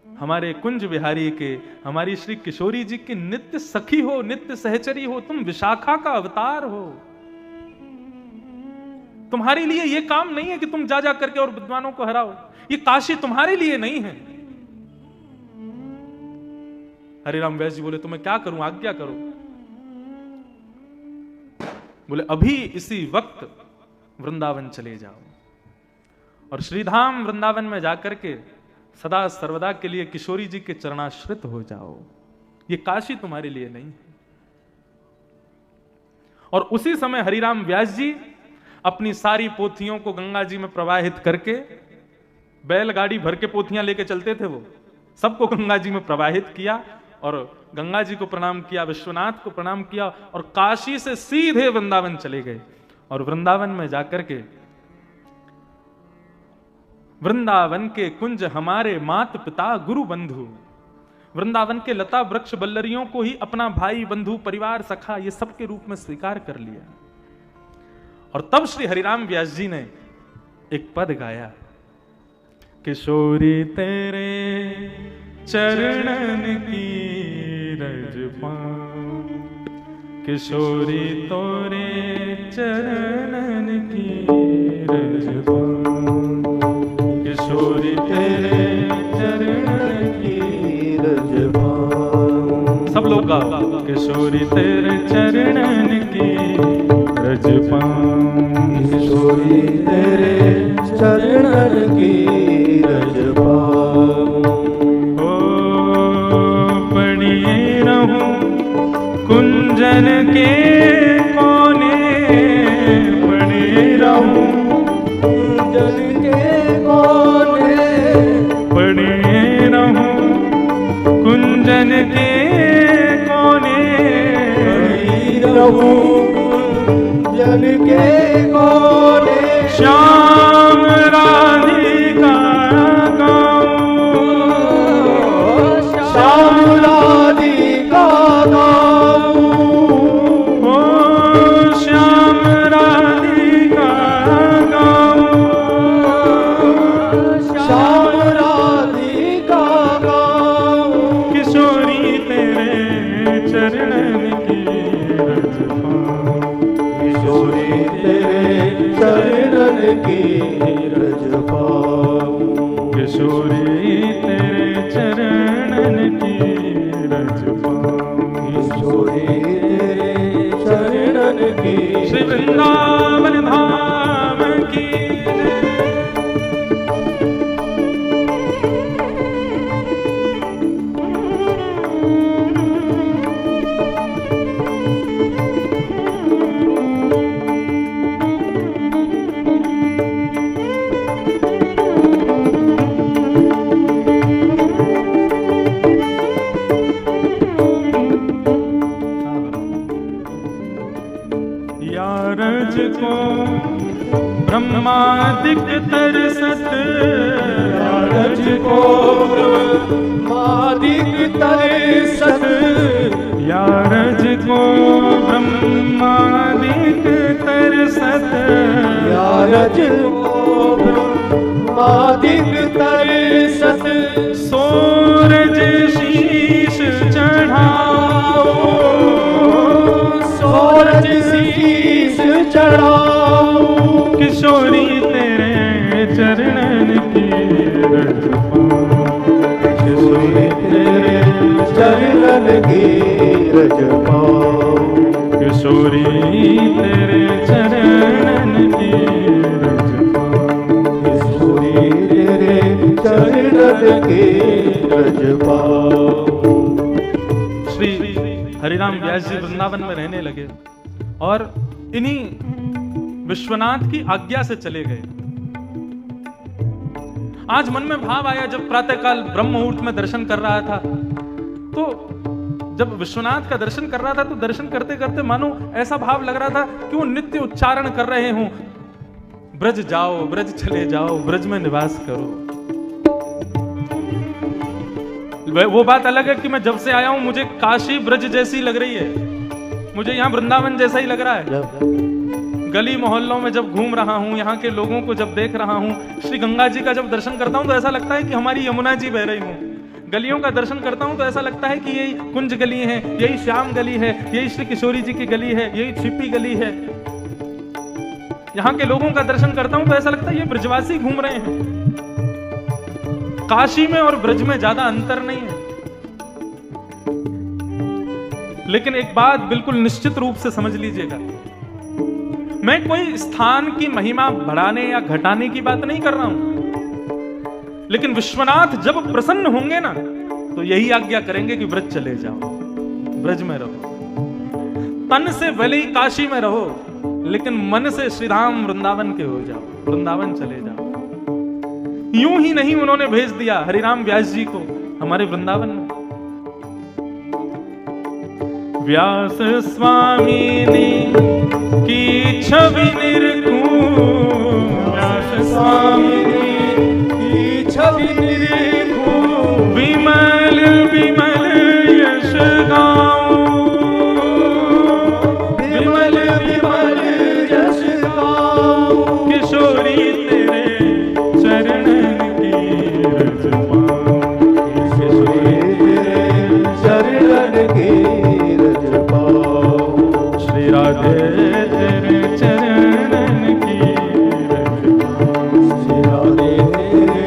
S1: हमारे कुंज बिहारी के, हमारी श्री किशोरी जी की नित्य सखी हो, नित्य सहचरी हो, तुम विशाखा का अवतार हो। तुम्हारे लिए यह काम नहीं है कि तुम जा जा करके और विद्वानों को हराओ। ये काशी तुम्हारे लिए नहीं है। हरिराम व्यास जी बोले तो मैं क्या करूं, आज्ञा करो। बोले अभी इसी वक्त वृंदावन चले जाओ और श्रीधाम वृंदावन में जाकर के सदा सर्वदा के लिए किशोरी जी के चरणाश्रित हो जाओ। ये काशी तुम्हारे लिए नहीं है। और उसी समय हरिराम व्यास जी अपनी सारी पोथियों को गंगा जी में प्रवाहित करके, बैलगाड़ी भर के पोथियां लेके चलते थे वो, सबको गंगा जी में प्रवाहित किया और गंगा जी को प्रणाम किया, विश्वनाथ को प्रणाम किया और काशी से सीधे वृंदावन चले गए। और वृंदावन में जाकर के वृंदावन के कुंज हमारे मात पिता गुरु बंधु, वृंदावन के लता वृक्ष बल्लरियों को ही अपना भाई बंधु परिवार सखा ये सब के रूप में स्वीकार कर लिया। और तब श्री हरिराम व्यास जी ने एक पद गाया, किशोरी तेरे चरणन की रज पाऊं, किशोरी तोरे चरणन की रज पाऊं, किशोरी तेरे चरण सब लोग गाओ। किशोरी तेरे चरणन की रज पाऊं,
S2: किशोरी तेरे चरणन की रज पाऊं।
S1: ओ पड़ी रहूं कुंजन के कोने, पड़ी रहूं
S2: कुंजन के कोने,
S1: पड़ी रहूं कुंजन के कोने,
S2: पड़ी रहूं कुंजन के कोने।
S1: श्याम राधिका गाऊं,
S2: श्याम राधिका गाऊं।
S1: ओ श्याम राधिका गाऊं,
S2: श्याम राधिका गाऊं।
S1: किशोरी तेरे चरणन की रज पाऊं,
S2: किशोरी तेरे चरणन की रज पाऊं।
S1: किशोरी तेरे चरणन की रज पाऊं,
S2: किशोरी तेरे चरणन की।
S1: श्री वृंदावन धाम की यारज को ब्रह्मादिक तरसत,
S2: यारज को ब्रह्मादिक तरसत,
S1: यारज को ब्रह्मादिक तरसत,
S2: यारज को ब्रह्मादिक तरसत।
S1: सूरज शीश चढ़ाओ,
S2: सूरज शीश चढ़ाऊं।
S1: किशोरी तेरे चरणन की रज पाऊं,
S2: किशोरी तेरे चरणन की रज पाऊं।
S1: किशोरी तेरे चरणन की रज पाऊं,
S2: किशोरी तेरे चरणन की रज पाऊं।
S1: श्री हरिराम व्यास जी वृंदावन में रहने लगे और इन्हीं विश्वनाथ की आज्ञा से चले गए। आज मन में भाव आया, जब प्रातःकाल ब्रह्म मुहूर्त में दर्शन कर रहा था, तो जब विश्वनाथ का दर्शन कर रहा था तो दर्शन करते करते मानो ऐसा भाव लग रहा था कि वो नित्य उच्चारण कर रहे हों, ब्रज जाओ, ब्रज चले जाओ, ब्रज में निवास करो। वो बात अलग है कि मैं जब से आया हूं मुझे काशी ब्रज जैसी लग रही है, मुझे यहाँ वृंदावन जैसा ही लग रहा है। गली मोहल्लों में जब घूम रहा हूँ, यहाँ के लोगों को जब देख रहा हूँ, श्री गंगा जी का जब दर्शन करता हूँ तो ऐसा लगता है कि हमारी यमुना जी बह रही हूँ। गलियों का दर्शन करता हूँ तो ऐसा लगता है कि यही कुंज गली है, यही श्याम गली है, यही श्री किशोरी जी की गली है, यही छिपी गली है। यहाँ के लोगों का दर्शन करता हूँ तो ऐसा लगता है ये ब्रजवासी घूम रहे हैं। काशी में और ब्रज में ज्यादा अंतर नहीं है। लेकिन एक बात बिल्कुल निश्चित रूप से समझ लीजिएगा, मैं कोई स्थान की महिमा बढ़ाने या घटाने की बात नहीं कर रहा हूं, लेकिन विश्वनाथ जब प्रसन्न होंगे ना तो यही आज्ञा करेंगे कि ब्रज चले जाओ, ब्रज में रहो। तन से भले ही काशी में रहो, लेकिन मन से श्री राम वृंदावन के हो जाओ, वृंदावन चले जाओ। यूं ही नहीं उन्होंने भेज दिया हरिराम व्यास जी को हमारे वृंदावन में। व्यास स्वामी ने की छवि निरखूं, व्यास स्वामी
S2: की छवि निरखूं,
S1: विमल विमल यश गाऊं,
S2: विमल विमल यश गाऊं।
S1: किशोरी तेरे चरणन की रज पाऊं,
S2: किशोरी तेरे चरणन की रज पाऊं।
S1: श्री राधे तेरे चरणन की रज पाऊं,
S2: श्री राधे तेरे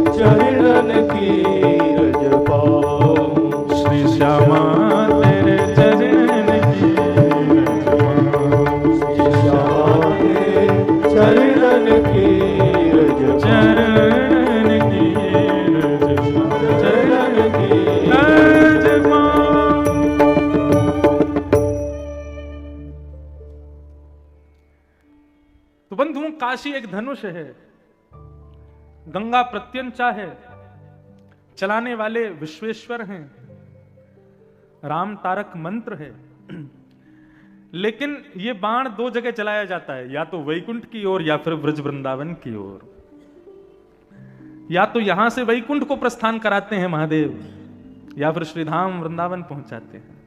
S2: चरणन की रज पाऊं।
S1: श्री श्यामा काशी एक धनुष है, गंगा प्रत्यंचा है, चलाने वाले विश्वेश्वर हैं, राम तारक मंत्र है। लेकिन ये बाण दो जगह चलाया जाता है, या तो वैकुंठ की ओर या फिर ब्रज वृंदावन की ओर। या तो यहां से वैकुंठ को प्रस्थान कराते हैं महादेव, या फिर श्रीधाम वृंदावन पहुंचाते हैं।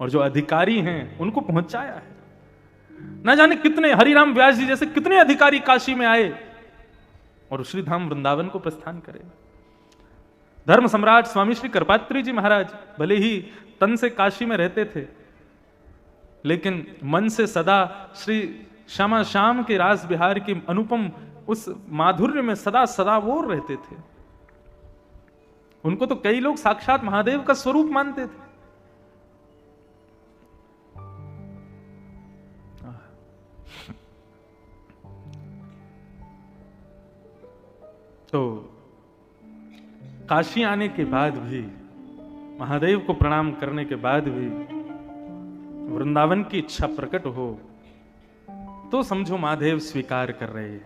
S1: और जो अधिकारी हैं उनको पहुंचाया है। ना जाने कितने हरिराम व्यास जी जैसे कितने अधिकारी काशी में आए और श्रीधाम वृंदावन को प्रस्थान करे। धर्म सम्राट स्वामी श्री कृपात्री जी महाराज भले ही तन से काशी में रहते थे, लेकिन मन से सदा श्री श्यामा श्याम के रास बिहार की अनुपम उस माधुर्य में सदा सदा वो रहते थे। उनको तो कई लोग साक्षात महादेव का स्वरूप मानते थे। तो काशी आने के बाद भी, महादेव को प्रणाम करने के बाद भी वृंदावन की इच्छा प्रकट हो तो समझो महादेव स्वीकार कर रहे हैं।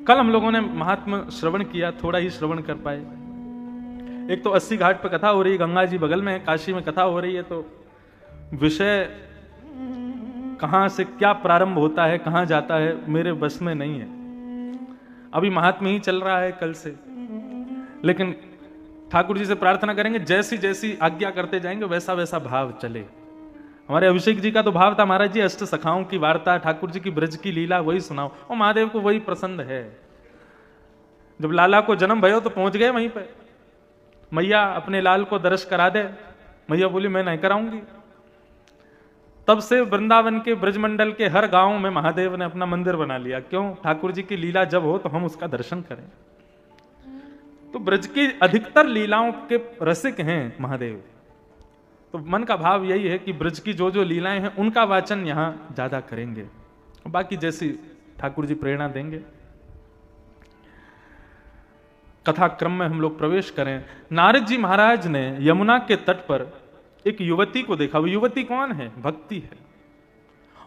S1: कल हम लोगों ने महात्मा श्रवण किया, थोड़ा ही श्रवण कर पाए। एक तो 80 घाट पर कथा हो रही है, गंगा जी बगल में है, काशी में कथा हो रही है, तो विषय कहां से क्या प्रारंभ होता है, कहां जाता है, मेरे बस में नहीं है। अभी महात्मा ही चल रहा है कल से, लेकिन ठाकुर जी से प्रार्थना करेंगे जैसी जैसी आज्ञा करते जाएंगे वैसा वैसा भाव चले। हमारे अभिषेक जी का तो भाव था, महाराज जी अष्ट सखाओं की वार्ता, ठाकुर जी की ब्रज की लीला वही सुनाओ, और महादेव को वही पसंद है। जब लाला को जन्म भयो तो पहुंच गए वहीं पे, मैया अपने लाल को दर्श करा दे, मैया बोली मैं नहीं कराऊंगी। तब से वृंदावन के ब्रजमंडल के हर गांव में महादेव ने अपना मंदिर बना लिया। क्यों? ठाकुर जी की लीला जब हो तो हम उसका दर्शन करें। तो ब्रज की अधिकतर लीलाओं के रसिक हैं महादेव। तो मन का भाव यही है कि ब्रज की जो जो लीलाएं हैं उनका वाचन यहां ज्यादा करेंगे, बाकी जैसी ठाकुर जी प्रेरणा देंगे। कथा क्रम में हम लोग प्रवेश करें। नारद जी महाराज ने यमुना के तट पर एक युवती को देखा। वो युवती कौन है? भक्ति है।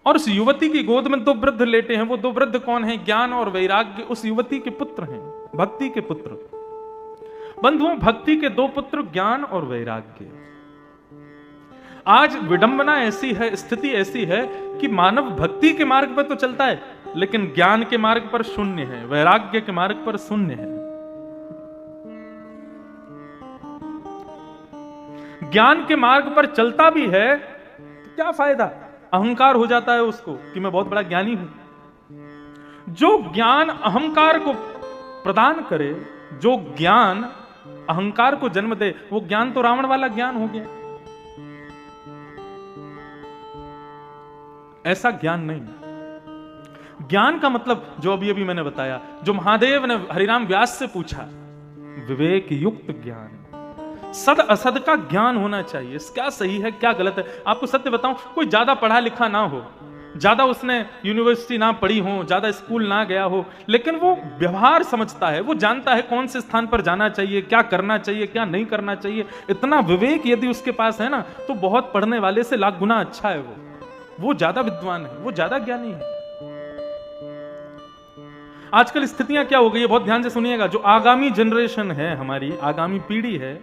S1: और उस युवती की गोद में 2 वृद्ध लेटे हैं। वो 2 वृद्ध कौन है? ज्ञान और वैराग्य उस युवती के पुत्र हैं, भक्ति के पुत्र। बंधुओं, भक्ति के 2 पुत्र ज्ञान और वैराग्य। आज विडंबना ऐसी है, स्थिति ऐसी है कि मानव भक्ति के मार्ग पर तो चलता है, लेकिन ज्ञान के मार्ग पर शून्य है, वैराग्य के मार्ग पर शून्य है। ज्ञान के मार्ग पर चलता भी है तो क्या फायदा? अहंकार हो जाता है उसको कि मैं बहुत बड़ा ज्ञानी हूं। जो ज्ञान अहंकार को प्रदान करे, जो ज्ञान अहंकार को जन्म दे, वो ज्ञान तो रावण वाला ज्ञान हो गया। ऐसा ज्ञान नहीं। ज्ञान का मतलब जो अभी अभी मैंने बताया, जो महादेव ने हरिराम व्यास से पूछा, विवेक युक्त ज्ञान, सद असद का ज्ञान होना चाहिए। क्या सही है क्या गलत है। आपको सत्य बताऊं, कोई ज्यादा पढ़ा लिखा ना हो, ज्यादा उसने यूनिवर्सिटी ना पढ़ी हो, ज्यादा स्कूल ना गया हो, लेकिन वो व्यवहार समझता है, वो जानता है कौन से स्थान पर जाना चाहिए, क्या करना चाहिए, क्या नहीं करना चाहिए। इतना विवेक यदि उसके पास है ना, तो बहुत पढ़ने वाले से लाख गुना अच्छा है। वो ज्यादा विद्वान है, वो ज्यादा ज्ञानी है। आजकल स्थितियां क्या हो गई है, बहुत ध्यान से सुनिएगा। जो आगामी जनरेशन है, हमारी आगामी पीढ़ी है,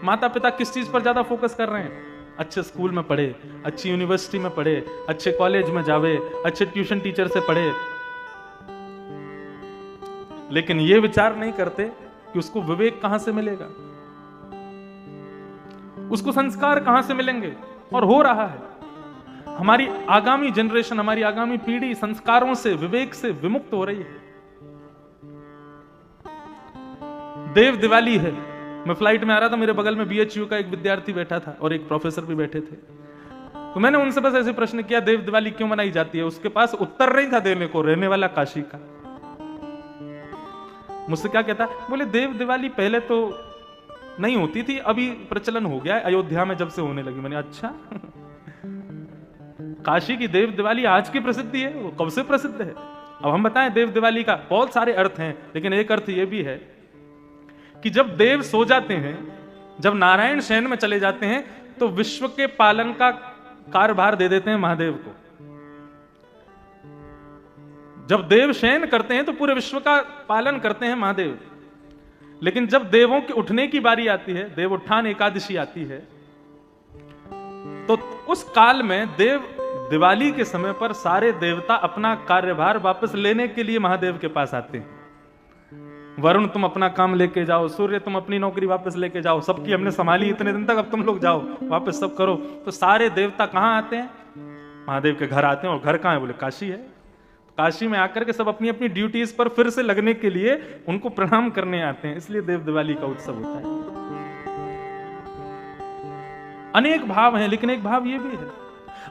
S1: माता पिता किस चीज पर ज्यादा फोकस कर रहे हैं? अच्छे स्कूल में पढ़े, अच्छी यूनिवर्सिटी में पढ़े, अच्छे कॉलेज में जावे, अच्छे ट्यूशन टीचर से पढ़े, लेकिन यह विचार नहीं करते कि उसको विवेक कहां से मिलेगा, उसको संस्कार कहां से मिलेंगे। और हो रहा है, हमारी आगामी जनरेशन, हमारी आगामी पीढ़ी संस्कारों से, विवेक से विमुक्त हो रही है। देव दिवाली है, मैं फ्लाइट में आ रहा था, मेरे बगल में बीएचयू का एक विद्यार्थी बैठा था और एक प्रोफेसर भी बैठे थे। तो मैंने उनसे बस ऐसे प्रश्न किया, देव दिवाली क्यों मनाई जाती है? उसके पास उत्तर नहीं था देने को, रहने वाला काशी का। मुझसे क्या कहता, बोले देव दिवाली पहले तो नहीं होती थी, अभी प्रचलन हो गया है, अयोध्या में जब से होने लगी। मैंने अच्छा काशी की देव दिवाली आज की प्रसिद्धि है, वो कब से प्रसिद्ध है? अब हम बताएं, देव दिवाली का बहुत सारे अर्थ हैं, लेकिन एक अर्थ यह भी है कि जब देव सो जाते हैं, जब नारायण शयन में चले जाते हैं, तो विश्व के पालन का कार्यभार दे देते हैं महादेव को। जब देव शयन करते हैं तो पूरे विश्व का पालन करते हैं महादेव, लेकिन जब देवों के उठने की बारी आती है, देव उत्थान एकादशी आती है, तो उस काल में दिवाली के समय पर सारे देवता अपना कार्यभार वापस लेने के लिए महादेव के पास आते हैं। वरुण तुम अपना काम लेके जाओ, सूर्य तुम अपनी नौकरी वापस लेके जाओ, सबकी हमने संभाली इतने दिन तक, अब तुम लोग जाओ वापस सब करो। तो सारे देवता कहां आते हैं? महादेव के घर आते हैं। और घर कहां है? बोले काशी है। तो काशी में आकर के सब अपनी अपनी ड्यूटीज पर फिर से लगने के लिए उनको प्रणाम करने आते हैं, इसलिए देव दिवाली का उत्सव होता है। अनेक भाव हैं, लेकिन एक भाव ये भी है।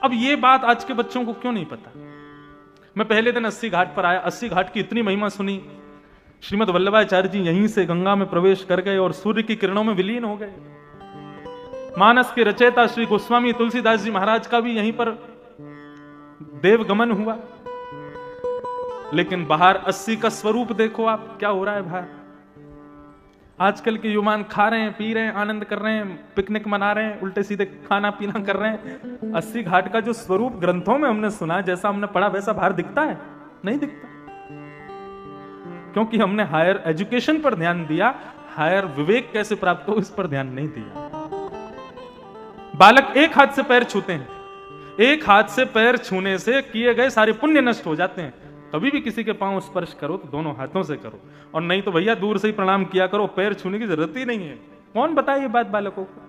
S1: अब ये बात आज के बच्चों को क्यों नहीं पता? मैं पहले दिन 80 घाट पर आया, 80 घाट की इतनी महिमा सुनी। श्रीमद वल्लभाचार्य जी यहीं से गंगा में प्रवेश कर गए और सूर्य की किरणों में विलीन हो गए। मानस के रचयिता श्री गोस्वामी तुलसीदास जी महाराज का भी यहीं पर देवगमन हुआ। लेकिन बाहर 80 का स्वरूप देखो आप, क्या हो रहा है बाहर। आजकल के युवान खा रहे हैं, पी रहे हैं, आनंद कर रहे हैं, पिकनिक मना रहे हैं, उल्टे सीधे खाना पीना कर रहे हैं। 80 घाट का जो स्वरूप ग्रंथों में हमने सुना, जैसा हमने पढ़ा, वैसा बाहर दिखता है? नहीं दिखता, क्योंकि हमने हायर एजुकेशन पर ध्यान दिया, हायर विवेक कैसे प्राप्त हो इस पर ध्यान नहीं दिया। बालक एक हाथ से पैर छूते हैं, एक हाथ से पैर छूने से किए गए सारे पुण्य नष्ट हो जाते हैं। कभी भी किसी के पांव स्पर्श करो तो दोनों हाथों से करो, और नहीं तो भैया दूर से ही प्रणाम किया करो, पैर छूने की जरूरत ही नहीं है। कौन बताए ये बात बालकों को?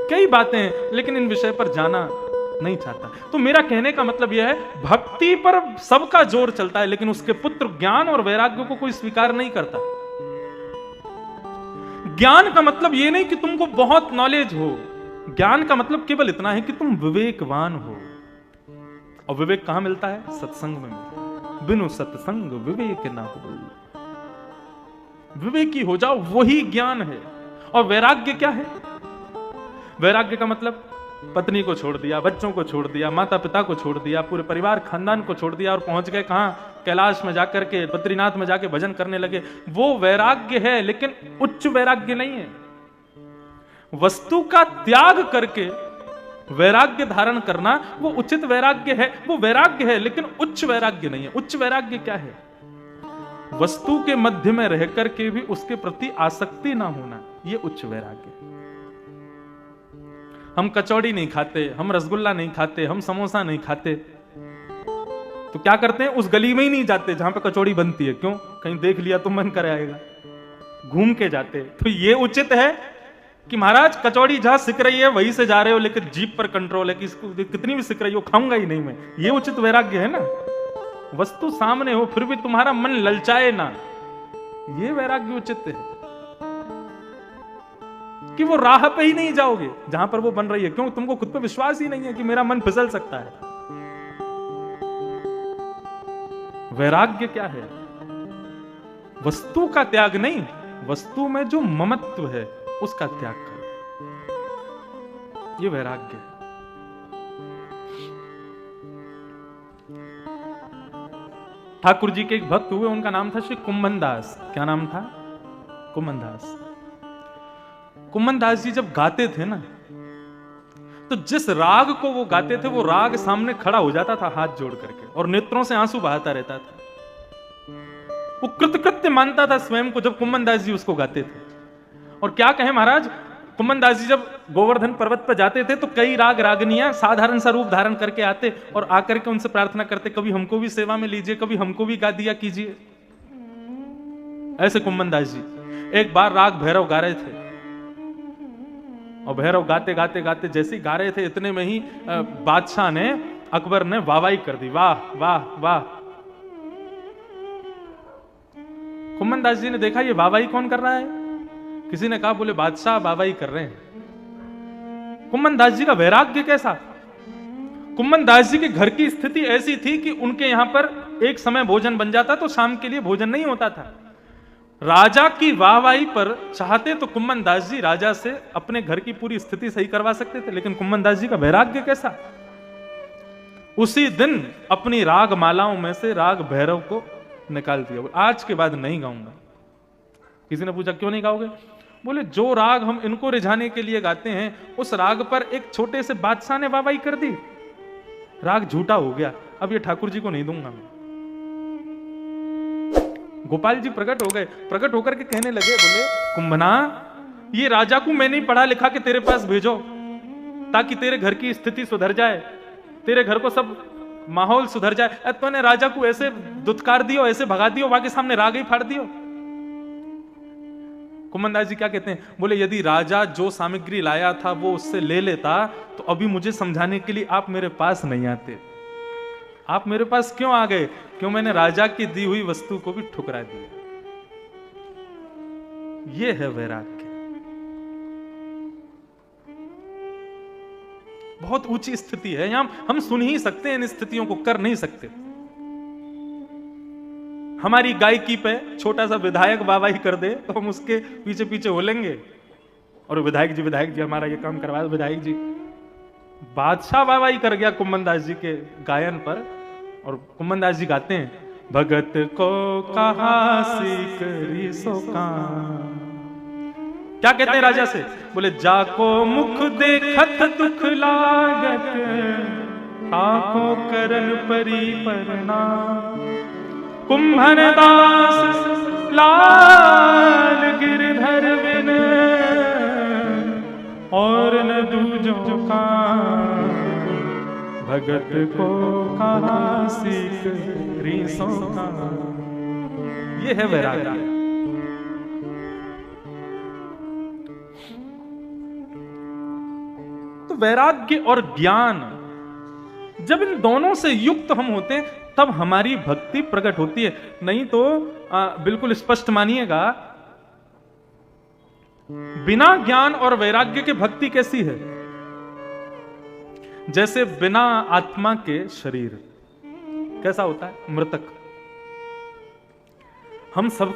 S1: कई बातें हैं, लेकिन इन विषय पर जाना नहीं चाहता। तो मेरा कहने का मतलब यह है, भक्ति पर सबका जोर चलता है, लेकिन उसके पुत्र ज्ञान और वैराग्य को कोई स्वीकार नहीं करता। ज्ञान का मतलब यह नहीं कि तुमको बहुत नॉलेज हो, ज्ञान का मतलब केवल इतना है कि तुम विवेकवान हो। और विवेक कहां मिलता है? सत्संग में मिलता है। बिनु सत्संग विवेक ना हो। विवेकी हो जाओ, वही ज्ञान है। और वैराग्य क्या है? वैराग्य का मतलब पत्नी को छोड़ दिया, बच्चों को छोड़ दिया, माता पिता को छोड़ दिया, पूरे परिवार खानदान को छोड़ दिया और पहुंच गए कहां? कैलाश में जाकर के, बद्रीनाथ में जाके भजन करने लगे। वो वैराग्य है, लेकिन उच्च वैराग्य नहीं है। वस्तु का त्याग करके वैराग्य धारण करना वो उचित वैराग्य है, वो वैराग्य है, लेकिन उच्च वैराग्य नहीं है। उच्च वैराग्य क्या है? वस्तु के मध्य में रहकर के भी उसके प्रति आसक्ति ना होना, ये उच्च वैराग्य है। हम कचौड़ी नहीं खाते, हम रसगुल्ला नहीं खाते, हम समोसा नहीं खाते, तो क्या करते हैं? उस गली में ही नहीं जाते जहां पे कचौड़ी बनती है। क्यों? कहीं देख लिया तो मन कर आएगा, घूम के जाते। तो ये उचित है कि महाराज कचौड़ी जहां सिक रही है वहीं से जा रहे हो, लेकिन जीप पर कंट्रोल है कि इसको कितनी भी सिक रही हो खाऊंगा ही नहीं मैं। ये उचित वैराग्य है ना? वस्तु सामने हो फिर भी तुम्हारा मन ललचाए ना, ये वैराग्य उचित है। कि वो राह पे ही नहीं जाओगे जहां पर वो बन रही है। क्यों? तुमको खुद पे विश्वास ही नहीं है कि मेरा मन फिसल सकता है। वैराग्य क्या है? वस्तु का त्याग नहीं, वस्तु में जो ममत्व है उसका त्याग करो, ये वैराग्य है। ठाकुर जी के एक भक्त हुए, उनका नाम था श्री कुंभन दास। क्या नाम था? कुंभन दास। कुंभन दास जी जब गाते थे ना, तो जिस राग को वो गाते थे वो राग सामने खड़ा हो जाता था हाथ जोड़ करके, और नेत्रों से आंसू बहाता रहता था। वो कृतकृत्य मानता था स्वयं को जब कुंभन दास जी उसको गाते थे। और क्या कहें महाराज, कुंभन दास जी जब गोवर्धन पर्वत पर जाते थे तो कई राग रागनियां साधारण सा रूप धारण करके आते और आकर के उनसे प्रार्थना करते, कभी हमको भी सेवा में लीजिए, कभी हमको भी गा दिया कीजिए। ऐसे कुंभन दास जी एक बार राग भैरव गा रहे थे, और भैरव गाते गाते गाते जैसे ही गा रहे थे, इतने में ही बादशाह ने, अकबर ने वाहवाही कर दी, वाह वाह वाह। कुंभन दास जी ने देखा ये वाहवाही कौन कर रहा है? किसी ने कहा, बोले बादशाह वाहवाही कर रहे हैं। कुंभन दास जी का वैराग्य कैसा? कुंभन दास जी के घर की स्थिति ऐसी थी कि उनके यहां पर एक समय भोजन बन जाता तो शाम के लिए भोजन नहीं होता था। राजा की वाहवाही पर चाहते तो कुंभन दास जी राजा से अपने घर की पूरी स्थिति सही करवा सकते थे, लेकिन कुंभन दास जी का वैराग्य कैसा? उसी दिन अपनी राग मालाओं में से राग भैरव को निकाल दिया। आज के बाद नहीं गाऊंगा। किसी ने पूछा क्यों नहीं गाओगे? बोले जो राग हम इनको रिझाने के लिए गाते हैं, उस राग पर एक छोटे से बादशाह ने वाहवाही कर दी, राग झूठा हो गया। अब ये ठाकुर जी को नहीं दूंगा मैं। गोपाल जी प्रकट हो गए, प्रकट होकर के कहने लगे, बोले कुंभना, ये राजा को मैं नहीं पढ़ा लिखा के तेरे पास भेजो ताकि तेरे घर की स्थिति सुधर जाए, तेरे घर को सब माहौल सुधर जाए। तूने राजा को ऐसे दुत्कार दियो, ऐसे भगा दियो, वहां के सामने राग ही फाड़ दियो। कुम्भनदास जी क्या कहते हैं, बोले यदि राजा जो सामग्री लाया था वो उससे ले लेता तो अभी मुझे समझाने के लिए आप मेरे पास नहीं आते। आप मेरे पास क्यों आ गए? क्यों मैंने राजा की दी हुई वस्तु को भी ठुकरा दिया। ये है वैराग्य। बहुत ऊंची स्थिति है, यहां हम सुन ही सकते हैं, इन स्थितियों को कर नहीं सकते। हमारी गायकी पे छोटा सा विधायक वाहवाही कर दे तो हम उसके पीछे पीछे होलेंगे, और विधायक जी हमारा ये काम करवा दो, विधायक जी। बादशाह वाहवाही कर गया कुम्भनदास जी के गायन पर, और कुम्भनदास जी गाते हैं, भगत को कहा सीकरी सो काम। क्या कहते हैं राजा से? बोले जाको मुख देखत दुख लागत, ताको करन परी परनाम। कुंभनदास लाल गिरधर बिन और न दूजो काम। भगत को कहा सीकरी सो काम। ये है वैराग्य। तो वैराग्य और ज्ञान जब इन दोनों से युक्त हम होते हैं तब हमारी भक्ति प्रकट होती है। नहीं तो बिल्कुल स्पष्ट मानिएगा, बिना ज्ञान और वैराग्य के भक्ति कैसी है? जैसे बिना आत्मा के शरीर कैसा होता है? मृतक। हम सबके